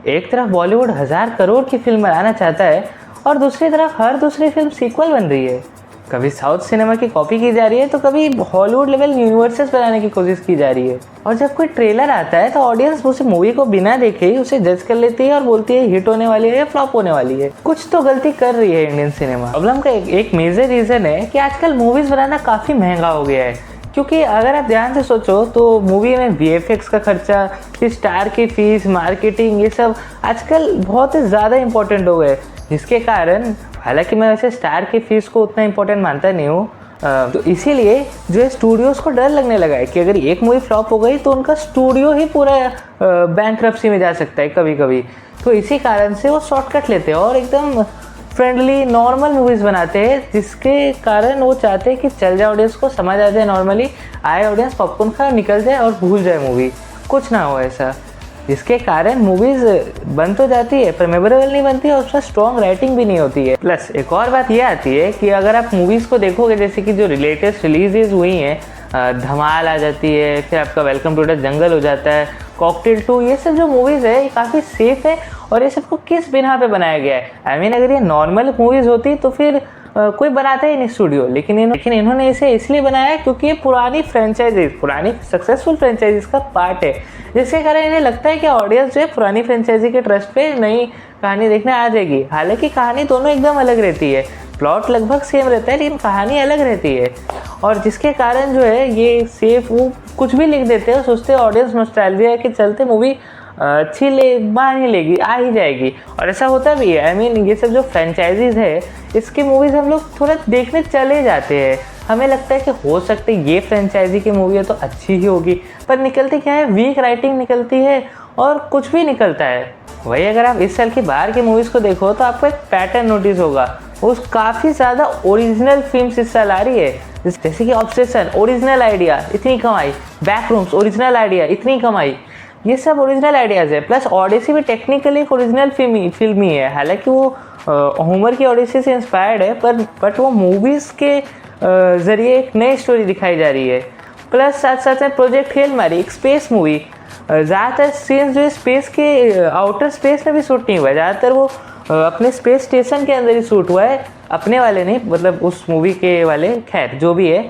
एक तरफ बॉलीवुड 1000 करोड़ की फिल्म बनाना चाहता है और दूसरी तरफ हर दूसरी फिल्म सीक्वल बन रही है। कभी साउथ सिनेमा की कॉपी की जा रही है तो कभी हॉलीवुड लेवल यूनिवर्सेस बनाने की कोशिश की जा रही है। और जब कोई ट्रेलर आता है तो ऑडियंस उस मूवी को बिना देखे ही उसे जज कर लेती है और बोलती है हिट होने वाली है या फ्लॉप होने वाली है। कुछ तो गलती कर रही है इंडियन सिनेमा। प्रॉब्लम का एक मेजर रीज़न है कि आजकल मूवीज़ बनाना काफ़ी महंगा हो गया है, क्योंकि अगर आप ध्यान से सोचो तो मूवी में VFX का खर्चा, फिर स्टार की फीस, मार्केटिंग, ये सब आजकल बहुत ही ज़्यादा इंपॉर्टेंट हो गए, जिसके कारण हालांकि मैं वैसे स्टार की फीस को उतना इंपॉर्टेंट मानता नहीं हूँ, तो इसीलिए जो है स्टूडियोज़ को डर लगने लगा है कि अगर एक मूवी फ्लॉप हो गई तो उनका स्टूडियो ही पूरा बैंकरप्सी में जा सकता है कभी कभी। तो इसी कारण से वो शॉर्टकट लेते हैं और एकदम फ्रेंडली नॉर्मल मूवीज़ बनाते हैं, जिसके कारण वो चाहते हैं कि चल जाए, ऑडियंस को समझ आ जाए, नॉर्मली आए ऑडियंस, पॉपकॉर्न खा निकल जाए और भूल जाए मूवी, कुछ ना हो ऐसा। जिसके कारण मूवीज़ बन तो जाती है पर मेमोरेबल नहीं बनती है और उसमें स्ट्रॉन्ग राइटिंग भी नहीं होती है। प्लस एक और बात ये आती है कि अगर आप मूवीज़ को देखोगे, जैसे कि जो लेटेस्ट रिलीजेज हुई हैं, धमाल आ जाती है, फिर आपका वेलकम टू द जंगल हो जाता है, कॉकटेल 2, ये सब जो मूवीज़ है ये काफ़ी सेफ है और ये सबको किस बिना पे बनाया गया है। आई मीन अगर ये नॉर्मल मूवीज़ होती तो फिर कोई बनाता ही नहीं स्टूडियो, लेकिन इन्होंने इसे इसलिए बनाया क्योंकि ये पुरानी सक्सेसफुल फ्रेंचाइजीज का पार्ट है, जिसके कारण इन्हें लगता है कि ऑडियंस जो है पुरानी फ्रेंचाइजी के ट्रस्ट पे नई कहानी देखने आ जाएगी। हालांकि कहानी दोनों एकदम अलग रहती है, प्लॉट लगभग सेम रहता है लेकिन कहानी अलग रहती है, और जिसके कारण जो है ये सेफ वो कुछ भी लिख देते हैं और सोचते हैं ऑडियंस नॉस्टैल्जिया के चलते मूवी अच्छी मान ही लेगी, आ ही जाएगी, और ऐसा होता भी है। आई मीन ये सब जो फ्रेंचाइजीज है इसकी मूवीज़ हम लोग थोड़ा देखने चले जाते हैं, हमें लगता है कि हो सकता है ये फ्रेंचाइजी की मूवी है तो अच्छी ही होगी, पर निकलती क्या है, वीक राइटिंग निकलती है और कुछ भी निकलता है। वही अगर आप इस साल की बाहर की मूवीज़ को देखो तो आपको एक पैटर्न नोटिस होगा, उस काफ़ी ज़्यादा ओरिजिनल फिल्म्स इस साल आ रही है, जैसे कि ऑब्सेशन, ओरिजिनल आइडिया इतनी कमाई, बैकरूम्स ओरिजिनल आइडिया इतनी कमाई, ये सब ओरिजिनल आइडियाज़ है। प्लस ओडिसी भी टेक्निकली एक ओरिजिनल फिल्म ही है, हालांकि वो होमर की ओडिसी से इंस्पायर्ड है, बट वो मूवीज़ के ज़रिए एक नई स्टोरी दिखाई जा रही है। प्लस साथ साथ में प्रोजेक्ट हेल मारी, एक स्पेस मूवी, ज़्यादातर सीन्स जो है स्पेस के आउटर स्पेस में भी शूट नहीं हुआ है, ज़्यादातर वो अपने स्पेस स्टेशन के अंदर ही शूट हुआ है, अपने वाले नहीं, मतलब उस मूवी के वाले, खैर जो भी है,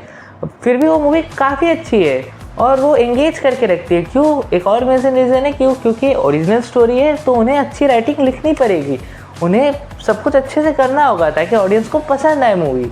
फिर भी वो मूवी काफ़ी अच्छी है और वो एंगेज करके रखती है। क्यों? एक और मेजर रीज़न है क्योंकि ओरिजिनल स्टोरी है तो उन्हें अच्छी राइटिंग लिखनी पड़ेगी, उन्हें सब कुछ अच्छे से करना होगा ताकि ऑडियंस को पसंद आए मूवी।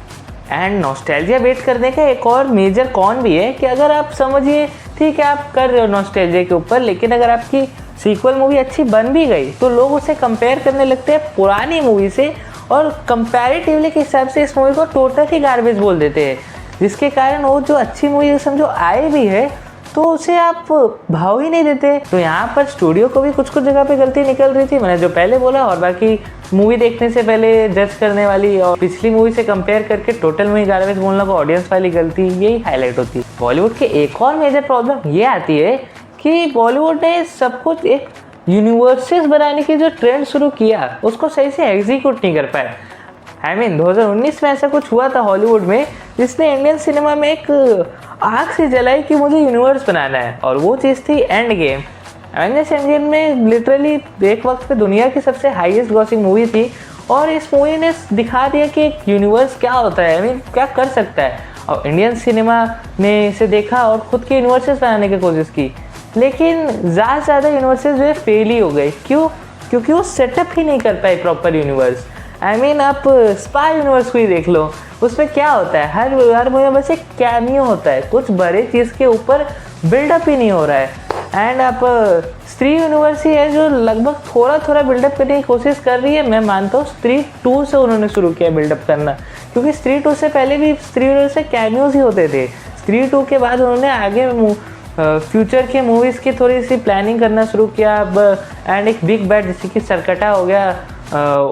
एंड नॉस्टैल्जिया वेट करने का एक और मेजर कॉन भी है कि अगर आप समझिए ठीक है आप कर रहे हो नॉस्टैल्जिया के ऊपर, लेकिन अगर आपकी सीक्वल मूवी अच्छी बन भी गई तो लोग उसे कंपेयर करने लगते हैं पुरानी मूवी से और कंपैरेटिवली के हिसाब से इस मूवी को टोटल ही गार्बेज बोल देते हैं, जिसके कारण वो जो अच्छी मूवी समझो आई भी है तो उसे आप भाव ही नहीं देते। तो यहाँ पर स्टूडियो को भी कुछ कुछ जगह पे गलती निकल रही थी, मैंने जो पहले बोला, और बाकी मूवी देखने से पहले जज करने वाली और पिछली मूवी से कंपेयर करके टोटल मूवी गार्बेज बोलना को ऑडियंस वाली गलती, यही हाईलाइट होती है। बॉलीवुड की एक और मेजर प्रॉब्लम ये आती है कि बॉलीवुड ने सब कुछ एक यूनिवर्सेस बनाने की जो ट्रेंड शुरू किया उसको सही से एग्जीक्यूट नहीं कर पाया। आई मीन 2019 में ऐसा कुछ हुआ था हॉलीवुड में जिसने इंडियन सिनेमा में एक आग से जलाई कि मुझे यूनिवर्स बनाना है, और वो चीज़ थी end game. Avengers end game में लिटरली एक वक्त पे दुनिया की सबसे हाईएस्ट ग्रॉसिंग मूवी थी और इस मूवी ने दिखा दिया कि एक यूनिवर्स क्या होता है, आई मीन क्या कर सकता है, और इंडियन सिनेमा ने इसे देखा और ख़ुद के यूनिवर्सेस बनाने की कोशिश की, लेकिन ज़्यादा से ज़्यादा यूनिवर्सेस जो है फेल ही हो गए। क्यों? क्योंकि वो सेटअप ही नहीं कर पाए प्रॉपर यूनिवर्स। आई मीन आप स्पा यूनिवर्स को ही देख लो, उसमें क्या होता है, हर मूवी में बस एक कैमियो होता है, कुछ बड़े चीज़ के ऊपर बिल्डअप ही नहीं हो रहा है। एंड आप स्त्री यूनिवर्स ही है जो लगभग थोड़ा थोड़ा बिल्डअप करने की कोशिश कर रही है। मैं मानता हूँ स्त्री 2 से उन्होंने शुरू किया बिल्डअप करना, क्योंकि स्त्री 2 से पहले भी स्त्री यूनिवर्स से कैमियोज ही होते थे। स्त्री 2 के बाद उन्होंने आगे फ्यूचर के मूवीज़ की थोड़ी सी प्लानिंग करना शुरू किया अब, एंड एक बिग बैट जैसे कि सरकटा हो गया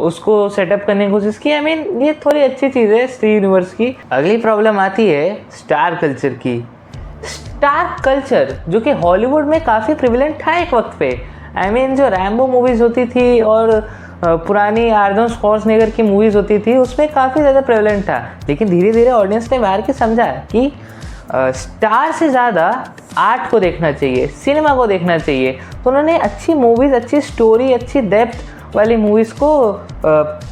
उसको सेटअप करने की कोशिश की। आई मीन ये थोड़ी अच्छी चीज़ है स्त्री यूनिवर्स की। अगली प्रॉब्लम आती है स्टार कल्चर की। स्टार कल्चर जो कि हॉलीवुड में काफ़ी प्रिविलेंट था एक वक्त पे। आई मीन जो रैम्बो मूवीज़ होती थी और पुरानी आर्नोल्ड श्वार्ज़नेगर की मूवीज़ होती थी उसमें काफ़ी ज़्यादा प्रिविलेंट था, लेकिन धीरे धीरे ऑडियंस ने बाहर के समझा कि स्टार से ज़्यादा आर्ट को देखना चाहिए, सिनेमा को देखना चाहिए। तो उन्होंने अच्छी मूवीज़, अच्छी स्टोरी, अच्छी डेप्थ वाली मूवीज़ को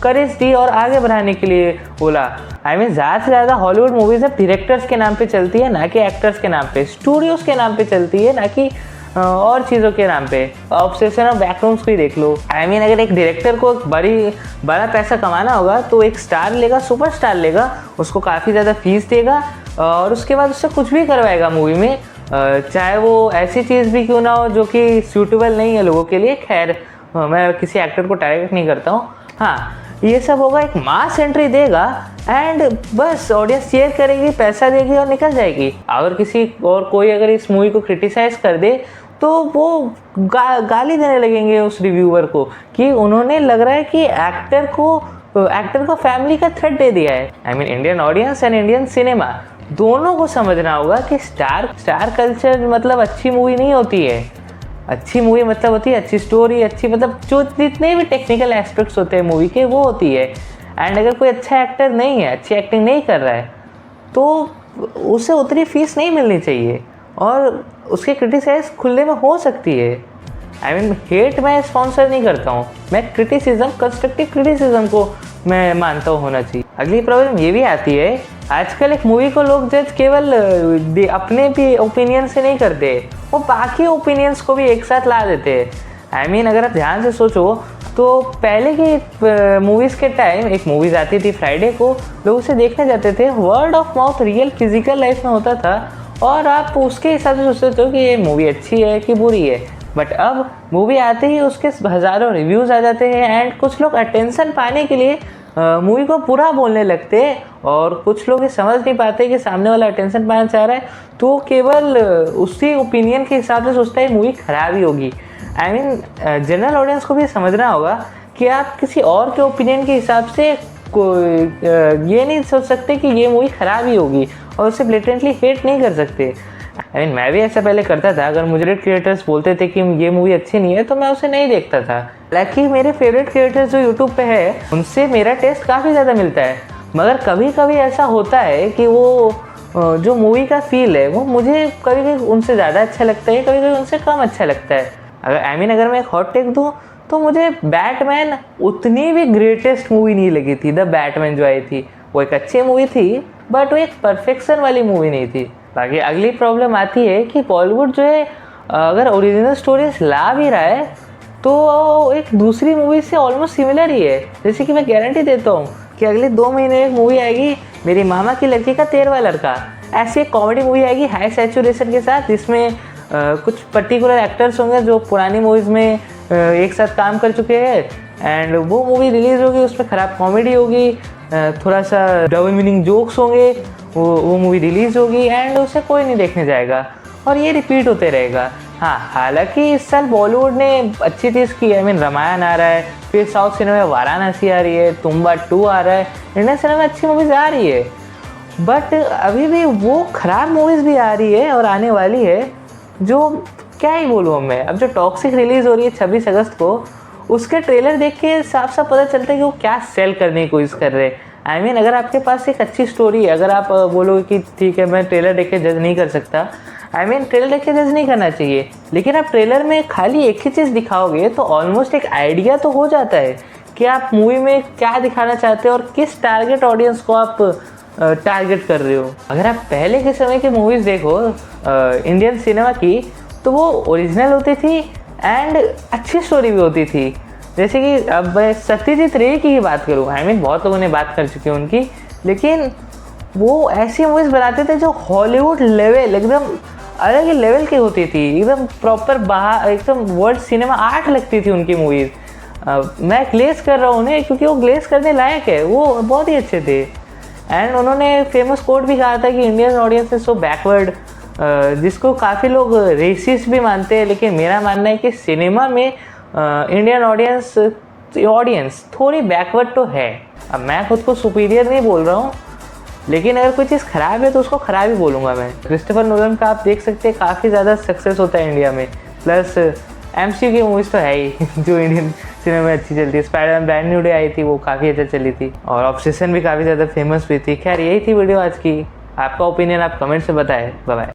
करेज दी और आगे बढ़ाने के लिए बोला। आई मीन ज़्यादा से ज़्यादा हॉलीवुड मूवीज़ अब डायरेक्टर्स के नाम पे चलती है, ना कि एक्टर्स के नाम पे, स्टूडियोज़ के नाम पे चलती है, ना कि और चीज़ों के नाम पे। ऑब्सेशन ऑफ बैकरूम्स को ही देख लो। आई मीन अगर एक डायरेक्टर को बड़ा पैसा कमाना होगा तो एक स्टार लेगा, सुपर स्टार लेगा, उसको काफ़ी ज़्यादा फीस देगा और उसके बाद उससे कुछ भी करवाएगा मूवी में, चाहे वो ऐसी चीज़ भी क्यों ना हो जो कि सूटेबल नहीं है लोगों के लिए। खैर मैं किसी एक्टर को टारगेट नहीं करता हूँ। हाँ, ये सब होगा, एक मास एंट्री देगा एंड बस ऑडियंस चीयर करेगी, पैसा देगी और निकल जाएगी। अगर किसी और कोई अगर इस मूवी को क्रिटिसाइज़ कर दे तो वो गाली देने लगेंगे उस रिव्यूअर को कि उन्होंने लग रहा है कि एक्टर को फैमिली का थ्रेट दे दिया है। I mean Indian audience and Indian cinema दोनों को समझना होगा कि स्टार कल्चर मतलब अच्छी मूवी नहीं होती है। अच्छी मूवी मतलब होती है अच्छी स्टोरी, अच्छी मतलब जो जितने भी टेक्निकल एस्पेक्ट्स होते हैं मूवी के वो होती है। एंड अगर कोई अच्छा एक्टर नहीं है, अच्छी एक्टिंग नहीं कर रहा है तो उसे उतनी फीस नहीं मिलनी चाहिए और उसके क्रिटिसाइज खुले में हो सकती है। आई मीन हेट मैं स्पॉन्सर नहीं करता हूँ, मैं क्रिटिसिज्म, कंस्ट्रक्टिव क्रिटिसिज्म को मैं मानता हूँ होना चाहिए। अगली प्रॉब्लम ये भी आती है, आजकल एक मूवी को लोग जज केवल अपने भी ओपिनियन से नहीं करते, वो बाकी ओपिनियंस को भी एक साथ ला देते हैं। आई मीन अगर आप ध्यान से सोचो तो पहले की मूवीज़ के टाइम एक मूवीज़ आती थी फ्राइडे को, लोग उसे देखने जाते थे, word of mouth real physical life में होता था और आप उसके हिसाब से सोचते हो कि ये मूवी अच्छी है कि बुरी है। बट अब मूवी आते ही उसके हज़ारों रिव्यूज़ आ जाते हैं एंड कुछ लोग अटेंशन पाने के लिए मूवी को पूरा बोलने लगते हैं और कुछ लोग ये समझ नहीं पाते कि सामने वाला अटेंशन पाना चाह रहा है तो केवल उसी ओपिनियन के हिसाब से सोचता है मूवी ख़राब ही होगी। आई मीन जनरल ऑडियंस को भी समझना होगा कि आप किसी और के ओपिनियन के हिसाब से ये नहीं सोच सकते कि ये मूवी ख़राब ही होगी और उसे ब्लेटेंटली हेट नहीं कर सकते। आई मीन मैं भी ऐसा पहले करता था, अगर मुझे क्रिएटर्स बोलते थे कि ये मूवी अच्छी नहीं है तो मैं उसे नहीं देखता था। हालांकि मेरे फेवरेट क्रिएटर्स जो यूट्यूब पे है उनसे मेरा टेस्ट काफ़ी ज़्यादा मिलता है, मगर कभी कभी ऐसा होता है कि वो जो मूवी का फील है वो मुझे कभी कभी उनसे ज़्यादा अच्छा लगता है, कभी कभी उनसे कम अच्छा लगता है। अगर मैं एक हॉट टेक दूँ तो मुझे बैटमैन उतनी भी ग्रेटेस्ट मूवी नहीं लगी थी। द बैटमैन जो आई थी वो एक अच्छी मूवी थी बट वो एक परफेक्शन वाली मूवी नहीं थी। बाकी अगली प्रॉब्लम आती है कि बॉलीवुड जो है अगर ओरिजिनल स्टोरीज ला भी रहा है तो एक दूसरी मूवी से ऑलमोस्ट सिमिलर ही है। जैसे कि मैं गारंटी देता हूँ कि अगले 2 महीने में एक मूवी आएगी, मेरी मामा की लड़की का 13वां लड़का। ऐसी एक कॉमेडी मूवी आएगी हाई सैचुरेशन के साथ, जिसमें कुछ पर्टिकुलर एक्टर्स होंगे जो पुरानी मूवीज़ में एक साथ काम कर चुके हैं एंड वो मूवी रिलीज़ होगी, उसमें ख़राब कॉमेडी होगी, थोड़ा सा डबल मीनिंग जोक्स होंगे, वो मूवी रिलीज़ होगी एंड उसे कोई नहीं देखने जाएगा और ये रिपीट होते रहेगा। हाँ, हालांकि इस साल बॉलीवुड ने अच्छी चीज़ की है। आई मीन रामायण आ रहा है, फिर साउथ सिनेमा में वाराणसी आ रही है, तुम्बा 2 आ रहा है, इंडियन सिनेमा में अच्छी मूवीज़ आ रही है। बट अभी भी वो ख़राब मूवीज़ भी आ रही है और आने वाली है, जो क्या ही बोलूँ मैं। अब जो टॉक्सिक रिलीज़ हो रही है 26 अगस्त को, उसके ट्रेलर देख के साफ साफ पता चलता है कि वो क्या सेल करने की कोशिश कर रहे हैं। आई मीन अगर आपके पास एक अच्छी स्टोरी है, अगर आप बोलोगे कि ठीक है मैं ट्रेलर देख के जज नहीं कर सकता, आई मीन ट्रेलर देख के जज नहीं करना चाहिए, लेकिन आप ट्रेलर में खाली एक ही चीज़ दिखाओगे तो ऑलमोस्ट एक आइडिया तो हो जाता है कि आप मूवी में क्या दिखाना चाहते हो और किस टारगेट ऑडियंस को आप टारगेट कर रहे हो। अगर आप पहले के समय की मूवीज़ देखो इंडियन सिनेमा की, तो वो ओरिजिनल होती थी एंड अच्छी स्टोरी भी होती थी। जैसे कि अब मैं सत्यजीत रे की ही बात करूँ, आई मीन बहुत लोगों ने बात कर चुकी है उनकी, लेकिन वो ऐसी मूवीज़ बनाते थे जो हॉलीवुड लेवल एकदम अलग ही लेवल की होती थी, एकदम प्रॉपर बाहर एकदम वर्ल्ड सिनेमा आर्ट लगती थी उनकी मूवीज़। मैं ग्लेस कर रहा हूँ उन्हें क्योंकि वो ग्लेस करने लायक है, वो बहुत ही अच्छे थे। एंड उन्होंने फेमस कोट भी कहा था कि Indian audience is so backward, जिसको काफ़ी लोग रेसिस्ट भी मानते हैं, लेकिन मेरा मानना है कि सिनेमा में इंडियन ऑडियंस थोड़ी बैकवर्ड तो है। अब मैं खुद को सुपीरियर नहीं बोल रहा हूँ, लेकिन अगर कोई चीज़ ख़राब है तो उसको ख़राब ही बोलूँगा मैं। क्रिस्टोफर नोलन का आप देख सकते हैं काफ़ी ज़्यादा सक्सेस होता है इंडिया में, प्लस एमसीयू की मूवीज़ तो है ही जो इंडियन सिनेमा में अच्छी चलती है। Spiderman brand new day I थी, वो काफ़ी अच्छा चली थी और ऑब्सेशन भी काफ़ी ज़्यादा फेमस हुई थी। खैर यही थी वीडियो आज की, आपका ओपिनियन आप कमेंट से बताएं। Bye bye.